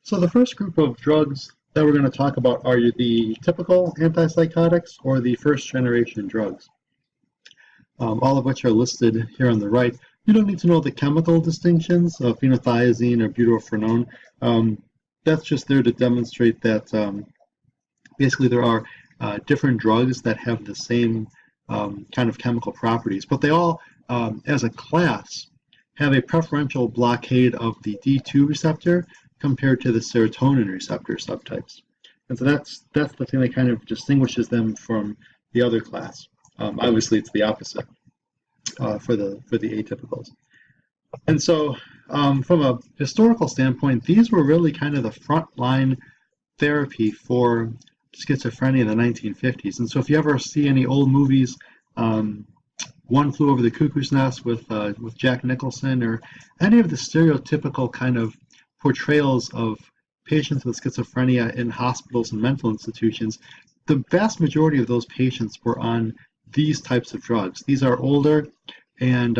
So the first group of drugs that we're going to talk about are the typical antipsychotics or the first generation drugs, all of which are listed here on the right. You don't need to know the chemical distinctions of phenothiazine or butyrylphenone. That's just there to demonstrate that basically there are different drugs that have the same kind of chemical properties, but they all, as a class, have a preferential blockade of the D2 receptor compared to the serotonin receptor subtypes. And so that's the thing that kind of distinguishes them from the other class. Obviously, it's the opposite for the atypicals. And so from a historical standpoint, these were really kind of the frontline therapy for schizophrenia in the 1950s. And so if you ever see any old movies, One Flew Over the Cuckoo's Nest with Jack Nicholson, or any of the stereotypical kind of portrayals of patients with schizophrenia in hospitals and mental institutions, the vast majority of those patients were on these types of drugs. These are older, and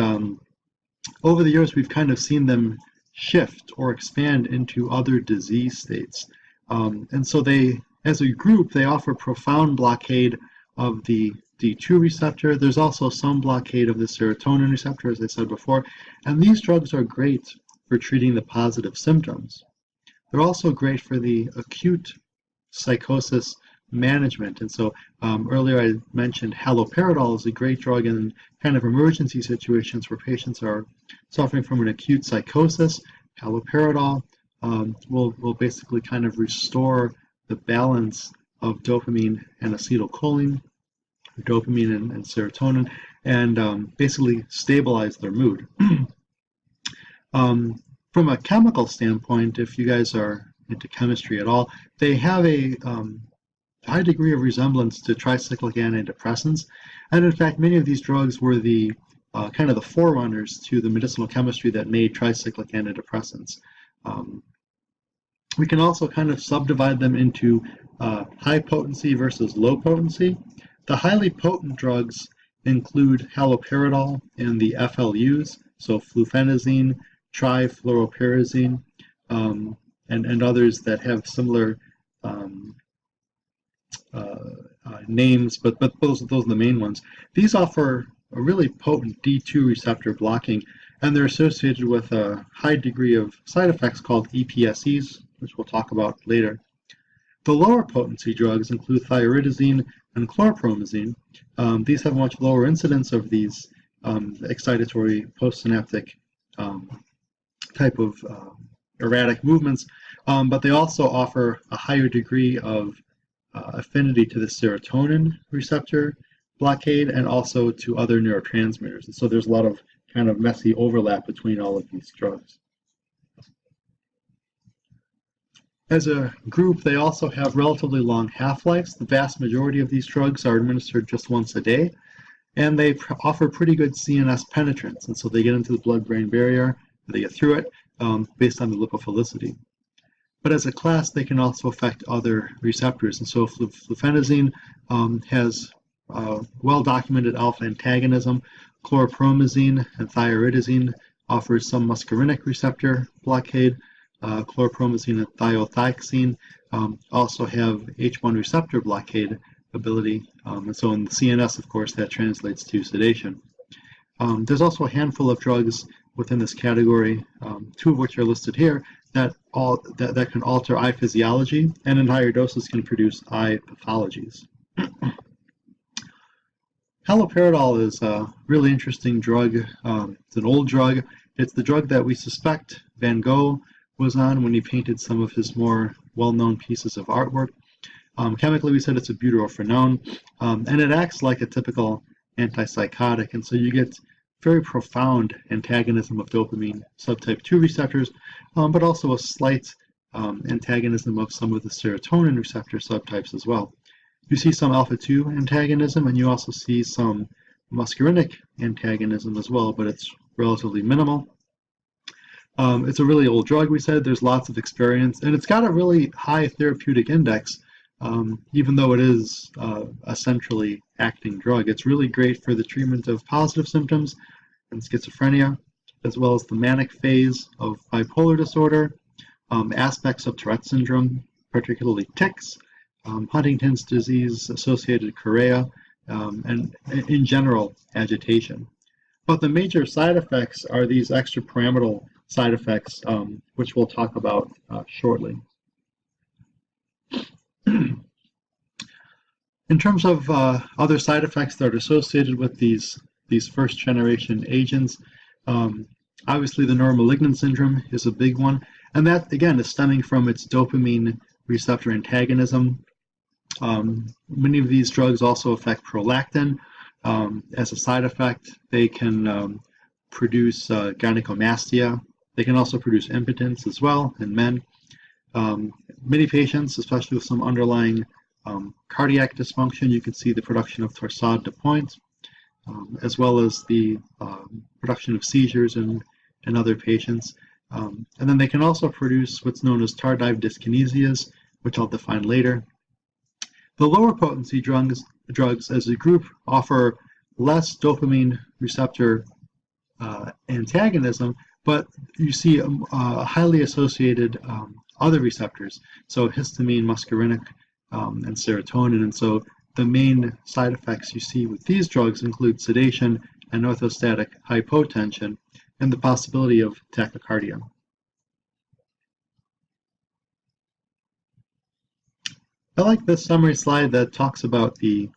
over the years we've kind of seen them shift or expand into other disease states. And so they, as a group, they offer profound blockade of the D2 receptor. There's also some blockade of the serotonin receptor, as I said before, and these drugs are great for treating the positive symptoms. They're also great for the acute psychosis management. And so earlier I mentioned haloperidol is a great drug in kind of emergency situations where patients are suffering from an acute psychosis. Haloperidol will basically kind of restore the balance of dopamine and acetylcholine, dopamine and serotonin, and basically stabilize their mood. From a chemical standpoint, if you guys are into chemistry at all, they have a high degree of resemblance to tricyclic antidepressants. And in fact, many of these drugs were the kind of the forerunners to the medicinal chemistry that made tricyclic antidepressants. We can also kind of subdivide them into high potency versus low potency. The highly potent drugs include haloperidol and the FLUs, so fluphenazine, trifluoropyrazine, and others that have similar names, but those are the main ones. These offer a really potent D2 receptor blocking, and they're associated with a high degree of side effects called EPSEs, which we'll talk about later. The lower potency drugs include thioridazine and chlorpromazine. These have a much lower incidence of these excitatory postsynaptic type of erratic movements, but they also offer a higher degree of affinity to the serotonin receptor blockade and also to other neurotransmitters. And so there's a lot of kind of messy overlap between all of these drugs. As a group, they also have relatively long half-lives. The vast majority of these drugs are administered just once a day, and they offer pretty good CNS penetrance. And so they get into the blood-brain barrier, they get through it based on the lipophilicity. But as a class, they can also affect other receptors. And so fluphenazine has well-documented alpha antagonism. Chlorpromazine and thioridazine offers some muscarinic receptor blockade. Chlorpromazine and thiothiazine also have H1 receptor blockade ability. And so in the CNS, of course, that translates to sedation. There's also a handful of drugs within this category, two of which are listed here, that can alter eye physiology and in higher doses can produce eye pathologies. Haloperidol is a really interesting drug. It's an old drug. It's the drug that we suspect Van Gogh was on when he painted some of his more well-known pieces of artwork. Chemically, we said it's a butyrylphenone, and it acts like a typical antipsychotic, and so you get very profound antagonism of dopamine subtype 2 receptors, but also a slight antagonism of some of the serotonin receptor subtypes as well. You see some alpha-2 antagonism, and you also see some muscarinic antagonism as well, but it's relatively minimal. It's a really old drug, we said. There's lots of experience, and it's got a really high therapeutic index, even though it is a centrally acting drug. It's really great for the treatment of positive symptoms and schizophrenia, as well as the manic phase of bipolar disorder, aspects of Tourette syndrome, particularly tics, Huntington's disease-associated chorea, and in general agitation. But the major side effects are these extrapyramidal side effects, which we'll talk about shortly. In terms of other side effects that are associated with these first-generation agents, obviously the neuromalignant syndrome is a big one, and that, again, is stemming from its dopamine receptor antagonism. Many of these drugs also affect prolactin. As a side effect, they can produce gynecomastia. They can also produce impotence as well in men. Many patients, especially with some underlying cardiac dysfunction, you can see the production of torsade de pointe, as well as the production of seizures in other patients. And then they can also produce what's known as tardive dyskinesias, which I'll define later. The lower potency drugs as a group offer less dopamine receptor antagonism, but you see highly associated other receptors, so histamine, muscarinic, and serotonin. And so the main side effects you see with these drugs include sedation and orthostatic hypotension and the possibility of tachycardia. I like this summary slide that talks about the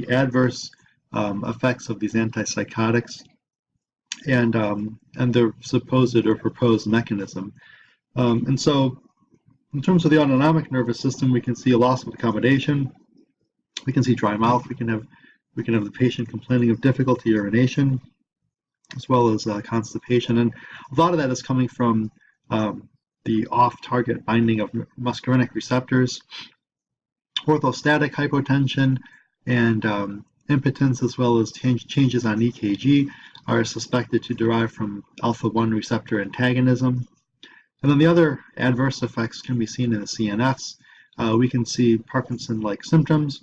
adverse effects of these antipsychotics and their supposed or proposed mechanism. And so in terms of the autonomic nervous system, we can see a loss of accommodation. We can see dry mouth. We can have the patient complaining of difficulty urination, as well as constipation. And a lot of that is coming from the off-target binding of muscarinic receptors. Orthostatic hypotension and impotence, as well as changes on EKG, are suspected to derive from alpha-1 receptor antagonism. And then the other adverse effects can be seen in the CNS. We can see Parkinson-like symptoms,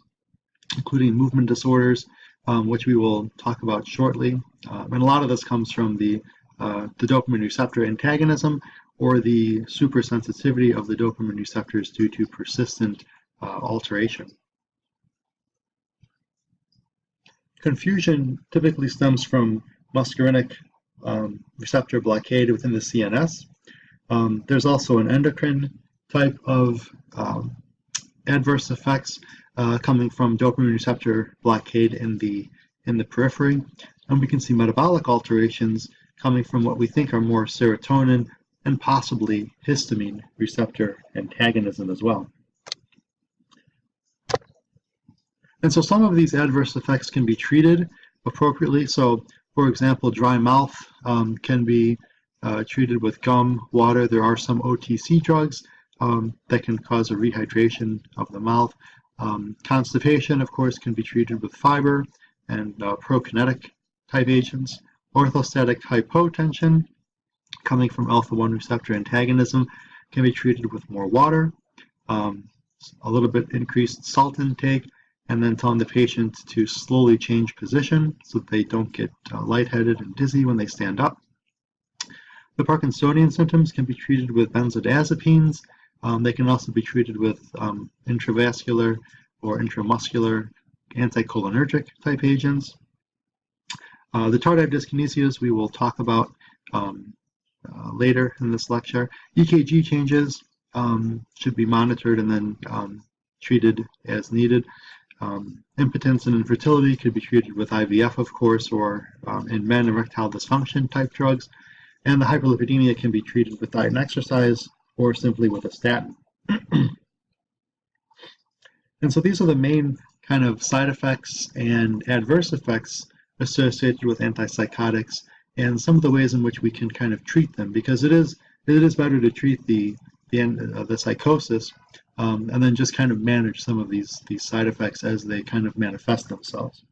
including movement disorders, which we will talk about shortly. And a lot of this comes from the dopamine receptor antagonism or the supersensitivity of the dopamine receptors due to persistent alteration. Confusion typically stems from muscarinic receptor blockade within the CNS. There's also an endocrine type of adverse effects coming from dopamine receptor blockade in the periphery, and we can see metabolic alterations coming from what we think are more serotonin and possibly histamine receptor antagonism as well. And so some of these adverse effects can be treated appropriately. So, for example, dry mouth can be treated with gum, water. There are some OTC drugs that can cause a rehydration of the mouth. Constipation, of course, can be treated with fiber and prokinetic type agents. Orthostatic hypotension, coming from alpha-1 receptor antagonism, can be treated with more water, a little bit increased salt intake, and then telling the patient to slowly change position so that they don't get lightheaded and dizzy when they stand up. The Parkinsonian symptoms can be treated with benzodiazepines. They can also be treated with intravascular or intramuscular anticholinergic type agents. The tardive dyskinesias we will talk about later in this lecture. EKG changes should be monitored and then treated as needed. Impotence and infertility could be treated with IVF, of course, or in men, erectile dysfunction type drugs. And the hyperlipidemia can be treated with diet and exercise or simply with a statin. And so these are the main kind of side effects and adverse effects associated with antipsychotics and some of the ways in which we can kind of treat them, because it is better to treat the psychosis and then just kind of manage some of these side effects as they kind of manifest themselves.